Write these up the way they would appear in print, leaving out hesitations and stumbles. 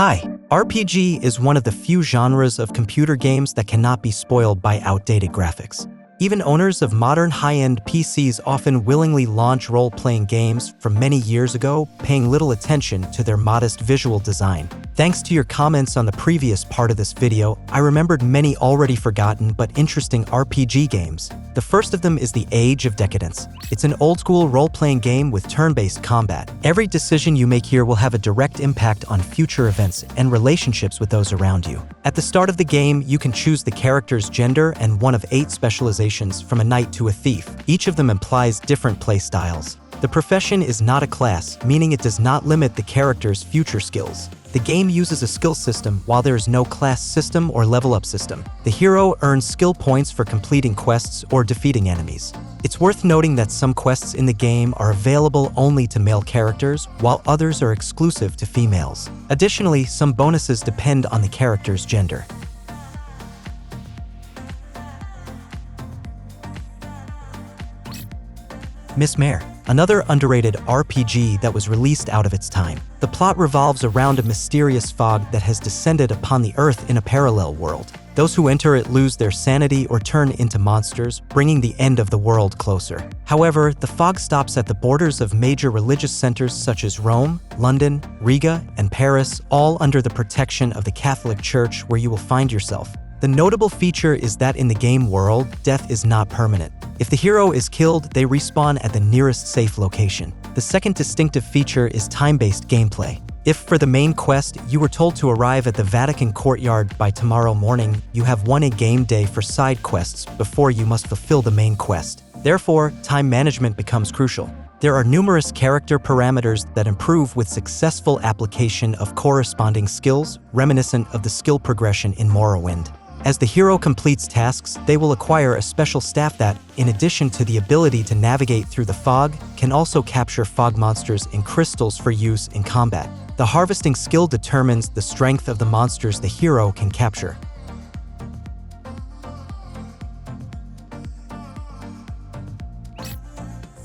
Hi, RPG is one of the few genres of computer games that cannot be spoiled by outdated graphics. Even owners of modern high-end PCs often willingly launch role-playing games from many years ago, paying little attention to their modest visual design. Thanks to your comments on the previous part of this video, I remembered many already forgotten but interesting RPG games. The first of them is the Age of Decadence. It's an old-school role-playing game with turn-based combat. Every decision you make here will have a direct impact on future events and relationships with those around you. At the start of the game, you can choose the character's gender and one of 8 specializations, from a knight to a thief. Each of them implies different playstyles. The profession is not a class, meaning it does not limit the character's future skills. The game uses a skill system while there is no class system or level-up system. The hero earns skill points for completing quests or defeating enemies. It's worth noting that some quests in the game are available only to male characters, while others are exclusive to females. Additionally, some bonuses depend on the character's gender. Mistmare, another underrated RPG that was released out of its time. The plot revolves around a mysterious fog that has descended upon the Earth in a parallel world. Those who enter it lose their sanity or turn into monsters, bringing the end of the world closer. However, the fog stops at the borders of major religious centers such as Rome, London, Riga, and Paris, all under the protection of the Catholic Church, where you will find yourself. The notable feature is that in the game world, death is not permanent. If the hero is killed, they respawn at the nearest safe location. The second distinctive feature is time-based gameplay. If for the main quest, you were told to arrive at the Vatican courtyard by tomorrow morning, you have one game day for side quests before you must fulfill the main quest. Therefore, time management becomes crucial. There are numerous character parameters that improve with successful application of corresponding skills, reminiscent of the skill progression in Morrowind. As the hero completes tasks, they will acquire a special staff that, in addition to the ability to navigate through the fog, can also capture fog monsters and crystals for use in combat. The harvesting skill determines the strength of the monsters the hero can capture.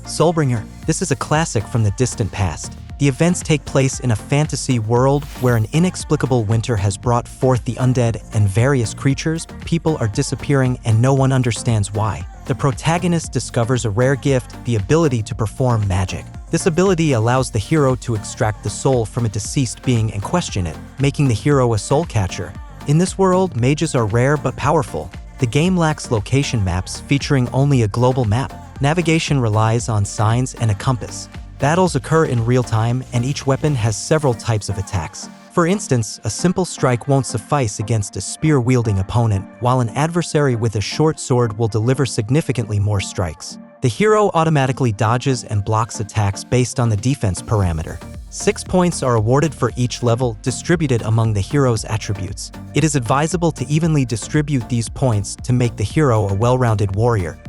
Soulbringer. This is a classic from the distant past. The events take place in a fantasy world where an inexplicable winter has brought forth the undead and various creatures. People are disappearing and no one understands why. The protagonist discovers a rare gift, the ability to perform magic. This ability allows the hero to extract the soul from a deceased being and question it, making the hero a soul catcher. In this world, mages are rare but powerful. The game lacks location maps, featuring only a global map. Navigation relies on signs and a compass. Battles occur in real time, and each weapon has several types of attacks. For instance, a simple strike won't suffice against a spear-wielding opponent, while an adversary with a short sword will deliver significantly more strikes. The hero automatically dodges and blocks attacks based on the defense parameter. 6 points are awarded for each level, distributed among the hero's attributes. It is advisable to evenly distribute these points to make the hero a well-rounded warrior.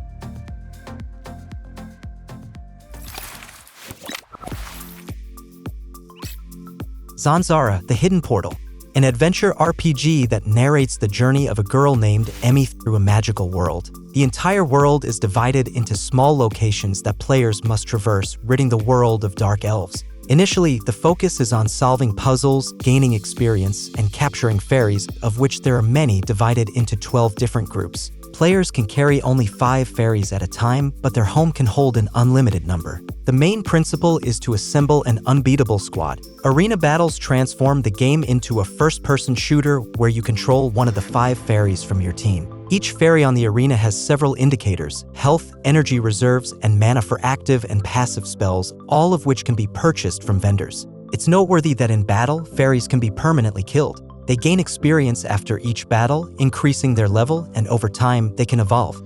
ZanZarah, the Hidden Portal, an adventure RPG that narrates the journey of a girl named Emmy through a magical world. The entire world is divided into small locations that players must traverse, ridding the world of dark elves. Initially, the focus is on solving puzzles, gaining experience, and capturing fairies, of which there are many, divided into 12 different groups. Players can carry only 5 fairies at a time, but their home can hold an unlimited number. The main principle is to assemble an unbeatable squad. Arena battles transform the game into a first-person shooter where you control one of the 5 fairies from your team. Each fairy on the arena has several indicators: health, energy reserves, and mana for active and passive spells, all of which can be purchased from vendors. It's noteworthy that in battle, fairies can be permanently killed. They gain experience after each battle, increasing their level, and over time, they can evolve.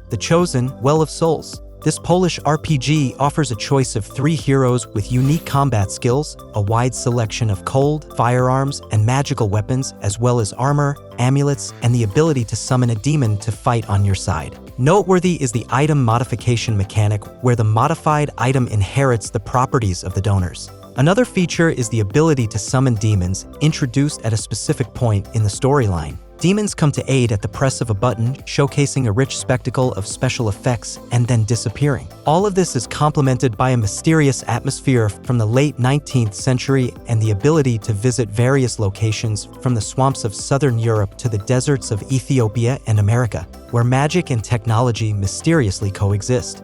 The Chosen, Well of Souls. This Polish RPG offers a choice of 3 heroes with unique combat skills, a wide selection of cold, firearms, and magical weapons, as well as armor, amulets, and the ability to summon a demon to fight on your side. Noteworthy is the item modification mechanic, where the modified item inherits the properties of the donors. Another feature is the ability to summon demons, introduced at a specific point in the storyline. Demons come to aid at the press of a button, showcasing a rich spectacle of special effects and then disappearing. All of this is complemented by a mysterious atmosphere from the late 19th century and the ability to visit various locations from the swamps of southern Europe to the deserts of Ethiopia and America, where magic and technology mysteriously coexist.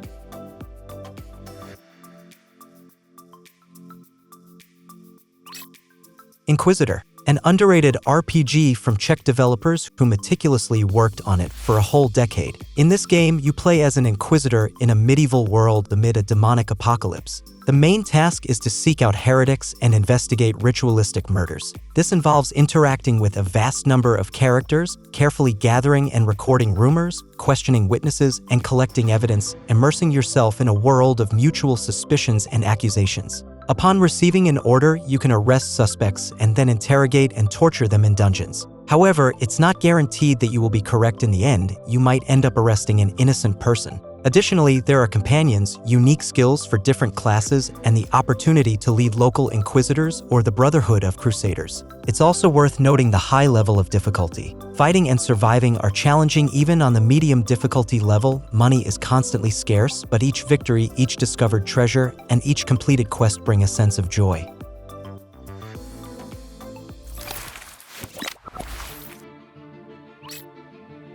Inquisitor, an underrated RPG from Czech developers who meticulously worked on it for a whole decade. In this game, you play as an Inquisitor in a medieval world amid a demonic apocalypse. The main task is to seek out heretics and investigate ritualistic murders. This involves interacting with a vast number of characters, carefully gathering and recording rumors, questioning witnesses, and collecting evidence, immersing yourself in a world of mutual suspicions and accusations. Upon receiving an order, you can arrest suspects and then interrogate and torture them in dungeons. However, it's not guaranteed that you will be correct in the end. You might end up arresting an innocent person. Additionally, there are companions, unique skills for different classes, and the opportunity to lead local Inquisitors or the Brotherhood of Crusaders. It's also worth noting the high level of difficulty. Fighting and surviving are challenging even on the medium difficulty level. Money is constantly scarce, but each victory, each discovered treasure, and each completed quest bring a sense of joy.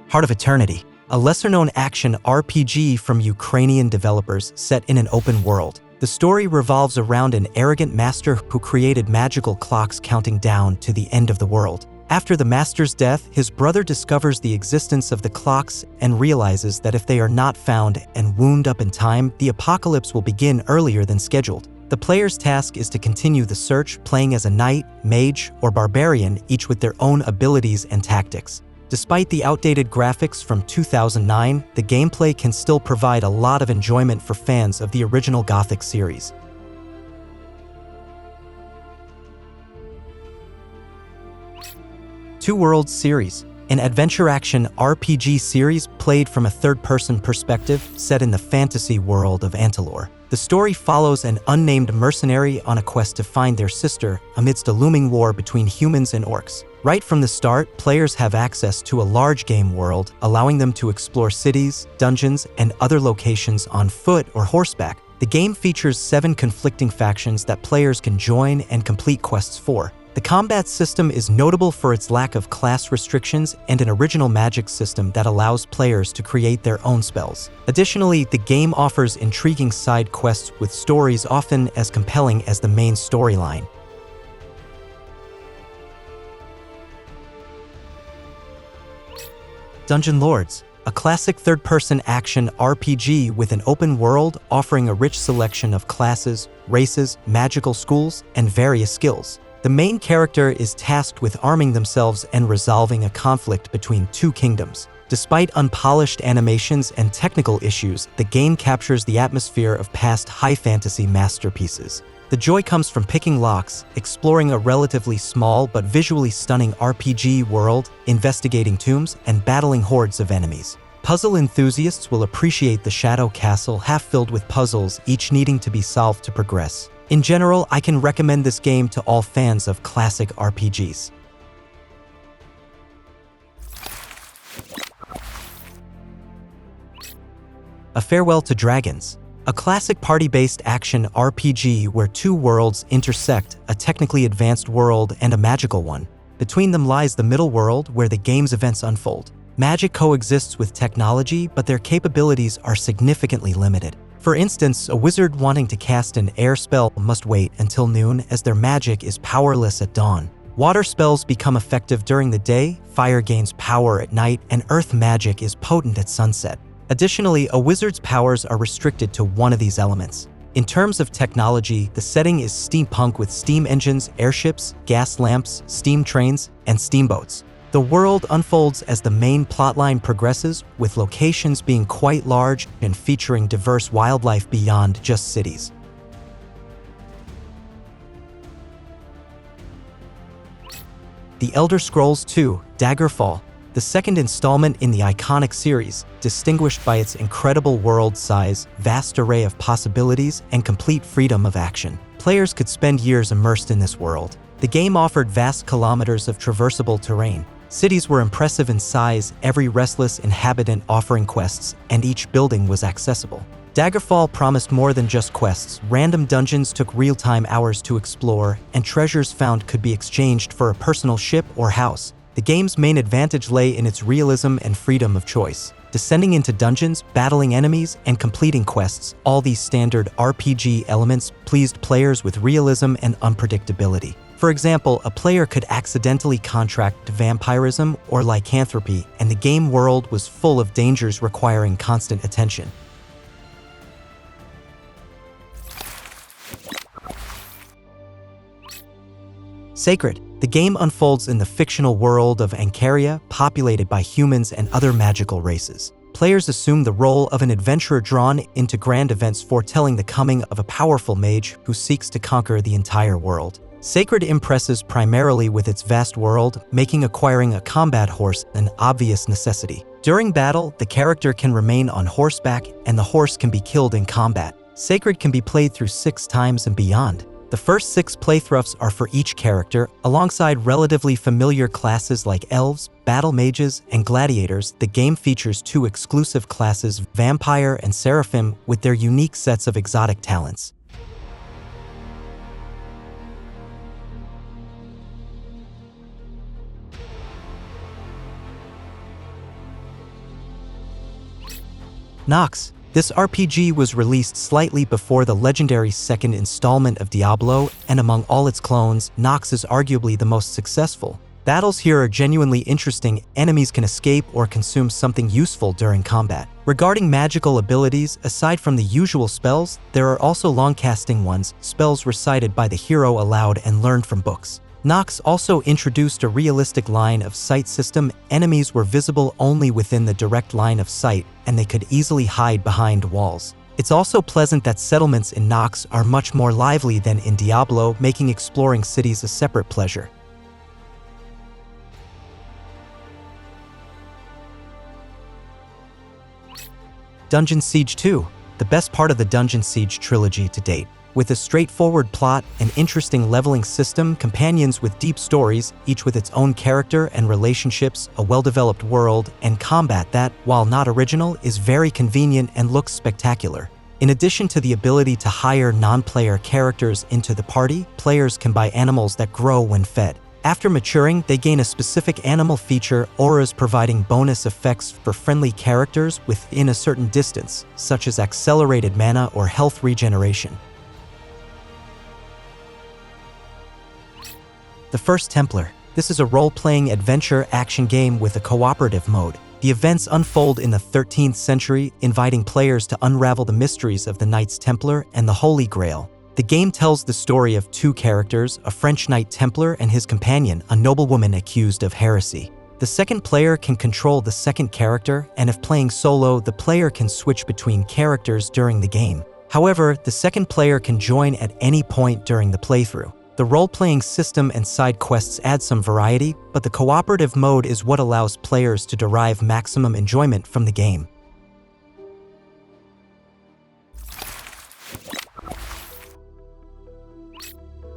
Heart of Eternity, a lesser-known action RPG from Ukrainian developers set in an open world. The story revolves around an arrogant master who created magical clocks counting down to the end of the world. After the master's death, his brother discovers the existence of the clocks and realizes that if they are not found and wound up in time, the apocalypse will begin earlier than scheduled. The player's task is to continue the search, playing as a knight, mage, or barbarian, each with their own abilities and tactics. Despite the outdated graphics from 2009, the gameplay can still provide a lot of enjoyment for fans of the original Gothic series. Two Worlds series, an adventure-action RPG series played from a third-person perspective set in the fantasy world of Antilor. The story follows an unnamed mercenary on a quest to find their sister amidst a looming war between humans and orcs. Right from the start, players have access to a large game world, allowing them to explore cities, dungeons, and other locations on foot or horseback. The game features 7 conflicting factions that players can join and complete quests for. The combat system is notable for its lack of class restrictions and an original magic system that allows players to create their own spells. Additionally, the game offers intriguing side quests with stories often as compelling as the main storyline. Dungeon Lords, a classic third-person action RPG with an open world offering a rich selection of classes, races, magical schools, and various skills. The main character is tasked with arming themselves and resolving a conflict between two kingdoms. Despite unpolished animations and technical issues, the game captures the atmosphere of past high fantasy masterpieces. The joy comes from picking locks, exploring a relatively small but visually stunning RPG world, investigating tombs, and battling hordes of enemies. Puzzle enthusiasts will appreciate the Shadow Castle, half filled with puzzles, each needing to be solved to progress. In general, I can recommend this game to all fans of classic RPGs. A Farewell to Dragons, a classic party-based action RPG where two worlds intersect, a technically advanced world and a magical one. Between them lies the middle world where the game's events unfold. Magic coexists with technology, but their capabilities are significantly limited. For instance, a wizard wanting to cast an air spell must wait until noon as their magic is powerless at dawn. Water spells become effective during the day, fire gains power at night, and earth magic is potent at sunset. Additionally, a wizard's powers are restricted to one of these elements. In terms of technology, the setting is steampunk with steam engines, airships, gas lamps, steam trains, and steamboats. The world unfolds as the main plotline progresses, with locations being quite large and featuring diverse wildlife beyond just cities. The Elder Scrolls II: Daggerfall, the second installment in the iconic series, distinguished by its incredible world size, vast array of possibilities, and complete freedom of action. Players could spend years immersed in this world. The game offered vast kilometers of traversable terrain, Cities were impressive in size, every restless inhabitant offering quests, and each building was accessible. Daggerfall promised more than just quests. Random dungeons took real-time hours to explore, and treasures found could be exchanged for a personal ship or house. The game's main advantage lay in its realism and freedom of choice. Descending into dungeons, battling enemies, and completing quests, all these standard RPG elements pleased players with realism and unpredictability. For example, a player could accidentally contract vampirism or lycanthropy, and the game world was full of dangers requiring constant attention. Sacred. The game unfolds in the fictional world of Ancaria, populated by humans and other magical races. Players assume the role of an adventurer drawn into grand events foretelling the coming of a powerful mage who seeks to conquer the entire world. Sacred impresses primarily with its vast world, making acquiring a combat horse an obvious necessity. During battle, the character can remain on horseback, and the horse can be killed in combat. Sacred can be played through 6 times and beyond. The first 6 playthroughs are for each character, alongside relatively familiar classes like elves, battle mages, and gladiators. The game features 2 exclusive classes, Vampire and Seraphim, with their unique sets of exotic talents. Nox. This RPG was released slightly before the legendary second installment of Diablo, and among all its clones, Nox is arguably the most successful. Battles here are genuinely interesting. Enemies can escape or consume something useful during combat. Regarding magical abilities, aside from the usual spells, there are also long-casting ones, spells recited by the hero aloud and learned from books. Nox also introduced a realistic line of sight system. Enemies were visible only within the direct line of sight, and they could easily hide behind walls. It's also pleasant that settlements in Nox are much more lively than in Diablo, making exploring cities a separate pleasure. Dungeon Siege 2, the best part of the Dungeon Siege trilogy to date. With a straightforward plot, an interesting leveling system, companions with deep stories, each with its own character and relationships, a well-developed world, and combat that, while not original, is very convenient and looks spectacular. In addition to the ability to hire non-player characters into the party, players can buy animals that grow when fed. After maturing, they gain a specific animal feature, auras providing bonus effects for friendly characters within a certain distance, such as accelerated mana or health regeneration. The First Templar. This is a role-playing adventure action game with a cooperative mode. The events unfold in the 13th century, inviting players to unravel the mysteries of the Knights Templar and the Holy Grail. The game tells the story of 2 characters, a French Knight Templar and his companion, a noblewoman accused of heresy. The second player can control the second character, and if playing solo, the player can switch between characters during the game. However, the second player can join at any point during the playthrough. The role-playing system and side quests add some variety, but the cooperative mode is what allows players to derive maximum enjoyment from the game.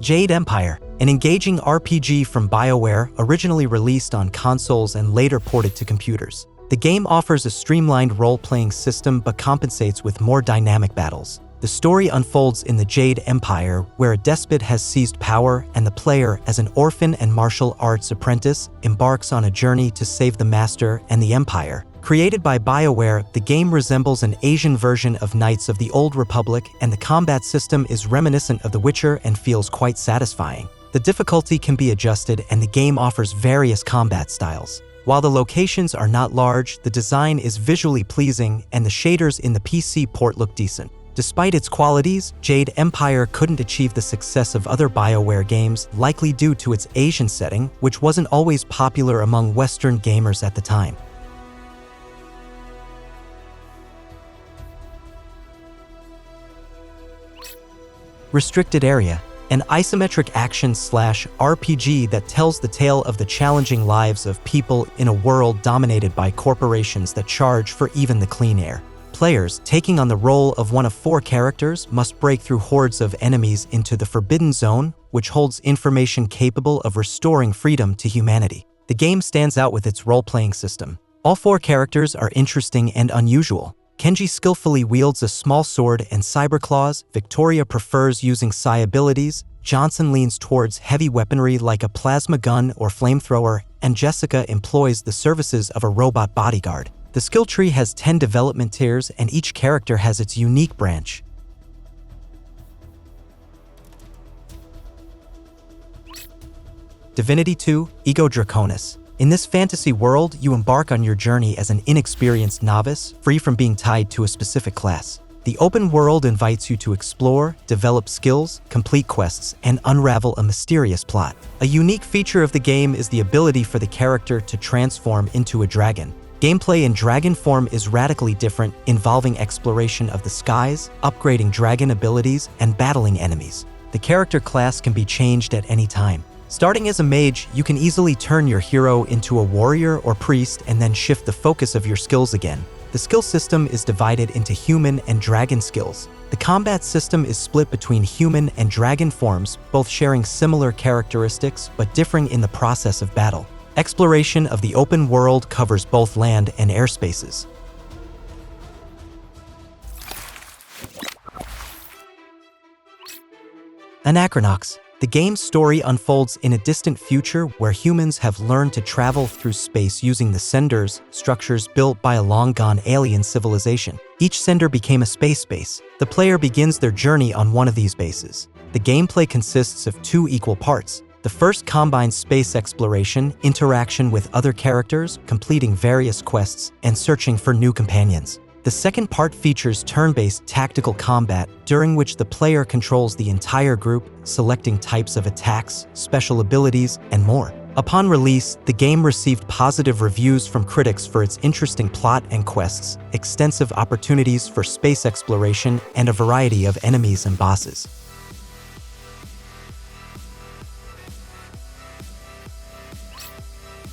Jade Empire, an engaging RPG from BioWare, originally released on consoles and later ported to computers. The game offers a streamlined role-playing system but compensates with more dynamic battles. The story unfolds in the Jade Empire, where a despot has seized power, and the player, as an orphan and martial arts apprentice, embarks on a journey to save the master and the empire. Created by BioWare, the game resembles an Asian version of Knights of the Old Republic, and the combat system is reminiscent of The Witcher and feels quite satisfying. The difficulty can be adjusted, and the game offers various combat styles. While the locations are not large, the design is visually pleasing, and the shaders in the PC port look decent. Despite its qualities, Jade Empire couldn't achieve the success of other BioWare games, likely due to its Asian setting, which wasn't always popular among Western gamers at the time. Restricted Area, an isometric action/RPG that tells the tale of the challenging lives of people in a world dominated by corporations that charge for even the clean air. Players, taking on the role of one of 4 characters, must break through hordes of enemies into the Forbidden Zone, which holds information capable of restoring freedom to humanity. The game stands out with its role-playing system. All 4 characters are interesting and unusual. Kenji skillfully wields a small sword and cyberclaws, Victoria prefers using psi abilities, Johnson leans towards heavy weaponry like a plasma gun or flamethrower, and Jessica employs the services of a robot bodyguard. The skill tree has 10 development tiers and each character has its unique branch. Divinity II, Ego Draconis. In this fantasy world, you embark on your journey as an inexperienced novice, free from being tied to a specific class. The open world invites you to explore, develop skills, complete quests, and unravel a mysterious plot. A unique feature of the game is the ability for the character to transform into a dragon. Gameplay in dragon form is radically different, involving exploration of the skies, upgrading dragon abilities, and battling enemies. The character class can be changed at any time. Starting as a mage, you can easily turn your hero into a warrior or priest and then shift the focus of your skills again. The skill system is divided into human and dragon skills. The combat system is split between human and dragon forms, both sharing similar characteristics but differing in the process of battle. Exploration of the open world covers both land and air spaces. Anachronox. The game's story unfolds in a distant future where humans have learned to travel through space using the senders, structures built by a long-gone alien civilization. Each sender became a space base. The player begins their journey on one of these bases. The gameplay consists of 2 equal parts. The first combines space exploration, interaction with other characters, completing various quests, and searching for new companions. The second part features turn-based tactical combat, during which the player controls the entire group, selecting types of attacks, special abilities, and more. Upon release, the game received positive reviews from critics for its interesting plot and quests, extensive opportunities for space exploration, and a variety of enemies and bosses.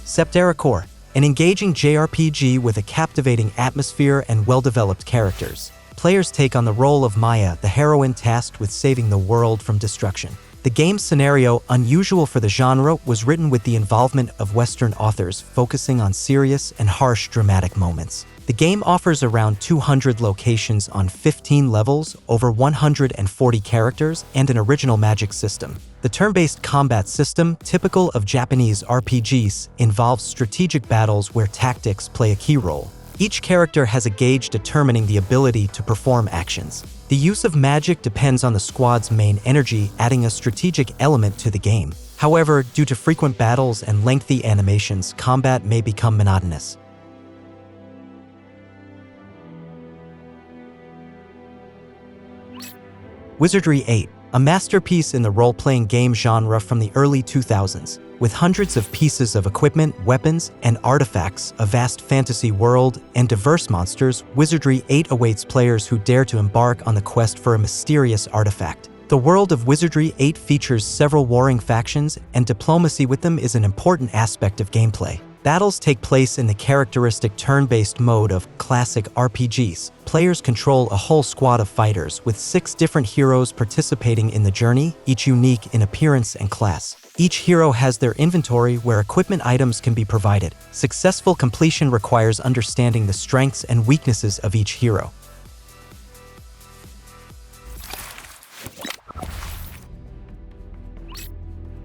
Septerra Core. An engaging JRPG with a captivating atmosphere and well-developed characters. Players take on the role of Maya, the heroine tasked with saving the world from destruction. The game's scenario, unusual for the genre, was written with the involvement of Western authors, focusing on serious and harsh dramatic moments. The game offers around 200 locations on 15 levels, over 140 characters, and an original magic system. The turn-based combat system, typical of Japanese RPGs, involves strategic battles where tactics play a key role. Each character has a gauge determining the ability to perform actions. The use of magic depends on the squad's main energy, adding a strategic element to the game. However, due to frequent battles and lengthy animations, combat may become monotonous. Wizardry 8, a masterpiece in the role-playing game genre from the early 2000s. With hundreds of pieces of equipment, weapons, and artifacts, a vast fantasy world, and diverse monsters, Wizardry 8 awaits players who dare to embark on the quest for a mysterious artifact. The world of Wizardry 8 features several warring factions, and diplomacy with them is an important aspect of gameplay. Battles take place in the characteristic turn-based mode of classic RPGs. Players control a whole squad of fighters, with 6 different heroes participating in the journey, each unique in appearance and class. Each hero has their inventory where equipment items can be provided. Successful completion requires understanding the strengths and weaknesses of each hero.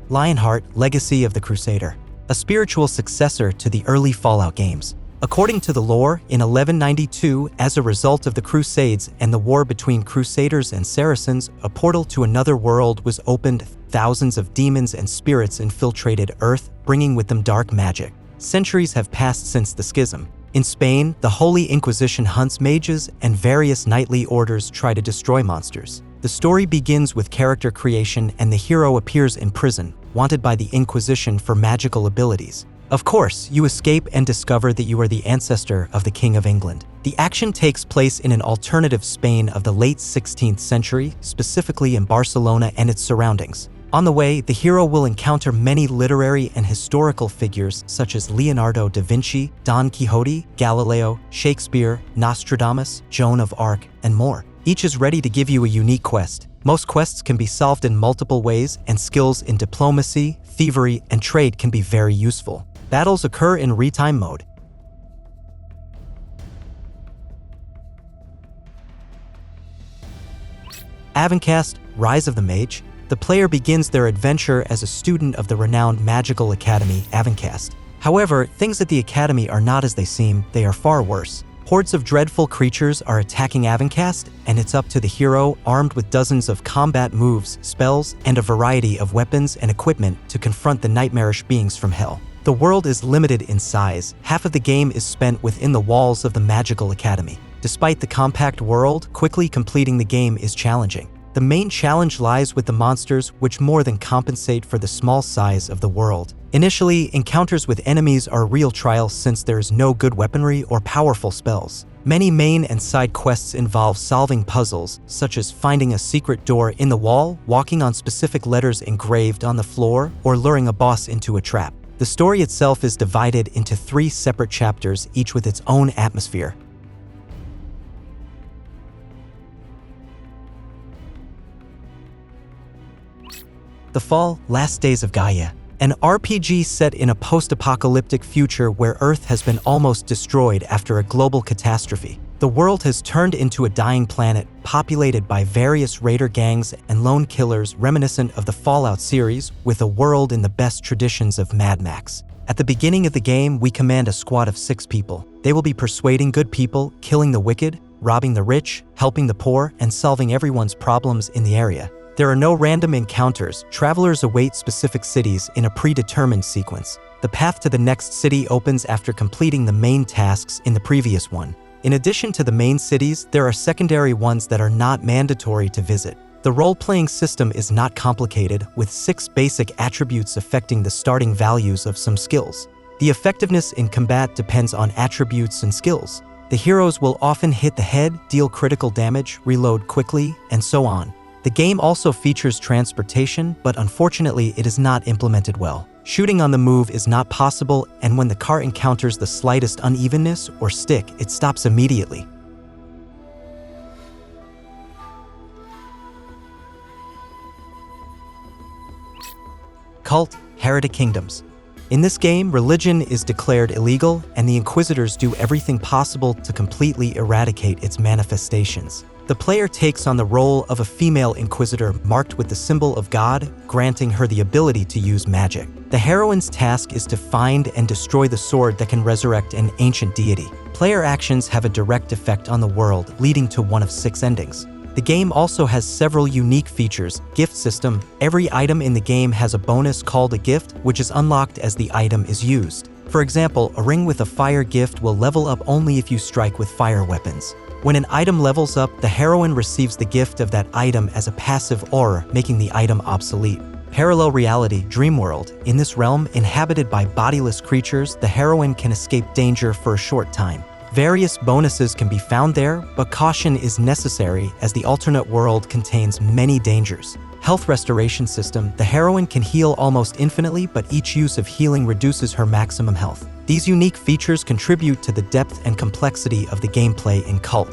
Lionheart, Legacy of the Crusader. A spiritual successor to the early Fallout games. According to the lore, in 1192, as a result of the Crusades and the war between Crusaders and Saracens, a portal to another world was opened. Thousands of demons and spirits infiltrated Earth, bringing with them dark magic. Centuries have passed since the schism. In Spain, the Holy Inquisition hunts mages, and various knightly orders try to destroy monsters. The story begins with character creation, and the hero appears in prison, wanted by the Inquisition for magical abilities. Of course, you escape and discover that you are the ancestor of the King of England. The action takes place in an alternative Spain of the late 16th century, specifically in Barcelona and its surroundings. On the way, the hero will encounter many literary and historical figures such as Leonardo da Vinci, Don Quixote, Galileo, Shakespeare, Nostradamus, Joan of Arc, and more. Each is ready to give you a unique quest. Most quests can be solved in multiple ways, and skills in diplomacy, thievery, and trade can be very useful. Battles occur in retime mode. Avencast, Rise of the Mage. The player begins their adventure as a student of the renowned magical academy, Avencast. However, things at the academy are not as they seem, they are far worse. Hordes of dreadful creatures are attacking Avencast, and it's up to the hero, armed with dozens of combat moves, spells, and a variety of weapons and equipment, to confront the nightmarish beings from hell. The world is limited in size. Half of the game is spent within the walls of the magical academy. Despite the compact world, quickly completing the game is challenging. The main challenge lies with the monsters, which more than compensate for the small size of the world. Initially, encounters with enemies are a real trial since there is no good weaponry or powerful spells. Many main and side quests involve solving puzzles, such as finding a secret door in the wall, walking on specific letters engraved on the floor, or luring a boss into a trap. The story itself is divided into 3 separate chapters, each with its own atmosphere. The Fall, Last Days of Gaia. An RPG set in a post-apocalyptic future where Earth has been almost destroyed after a global catastrophe. The world has turned into a dying planet, populated by various raider gangs and lone killers reminiscent of the Fallout series, with a world in the best traditions of Mad Max. At the beginning of the game, we command a squad of 6 people. They will be persuading good people, killing the wicked, robbing the rich, helping the poor, and solving everyone's problems in the area. There are no random encounters. Travelers await specific cities in a predetermined sequence. The path to the next city opens after completing the main tasks in the previous one. In addition to the main cities, there are secondary ones that are not mandatory to visit. The role-playing system is not complicated, with 6 basic attributes affecting the starting values of some skills. The effectiveness in combat depends on attributes and skills. The heroes will often hit the head, deal critical damage, reload quickly, and so on. The game also features transportation, but unfortunately it is not implemented well. Shooting on the move is not possible, and when the car encounters the slightest unevenness or stick, it stops immediately. Kult, Heretic Kingdoms. In this game, religion is declared illegal, and the Inquisitors do everything possible to completely eradicate its manifestations. The player takes on the role of a female Inquisitor marked with the symbol of God, granting her the ability to use magic. The heroine's task is to find and destroy the sword that can resurrect an ancient deity. Player actions have a direct effect on the world, leading to one of 6 endings. The game also has several unique features. Gift system. Every item in the game has a bonus called a gift, which is unlocked as the item is used. For example, a ring with a fire gift will level up only if you strike with fire weapons. When an item levels up, the heroine receives the gift of that item as a passive aura, making the item obsolete. Parallel reality, dream world. In this realm, inhabited by bodiless creatures, the heroine can escape danger for a short time. Various bonuses can be found there, but caution is necessary as the alternate world contains many dangers. Health restoration system. The heroine can heal almost infinitely, but each use of healing reduces her maximum health. These unique features contribute to the depth and complexity of the gameplay in Kult.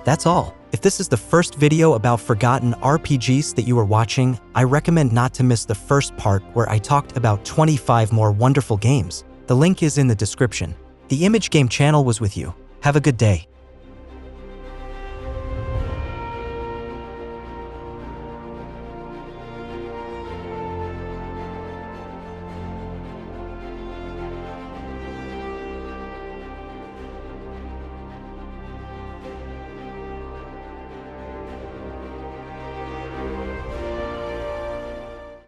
That's all. If this is the first video about forgotten RPGs that you are watching, I recommend not to miss the first part where I talked about 25 more wonderful games. The link is in the description. The Image Game channel was with you. Have a good day.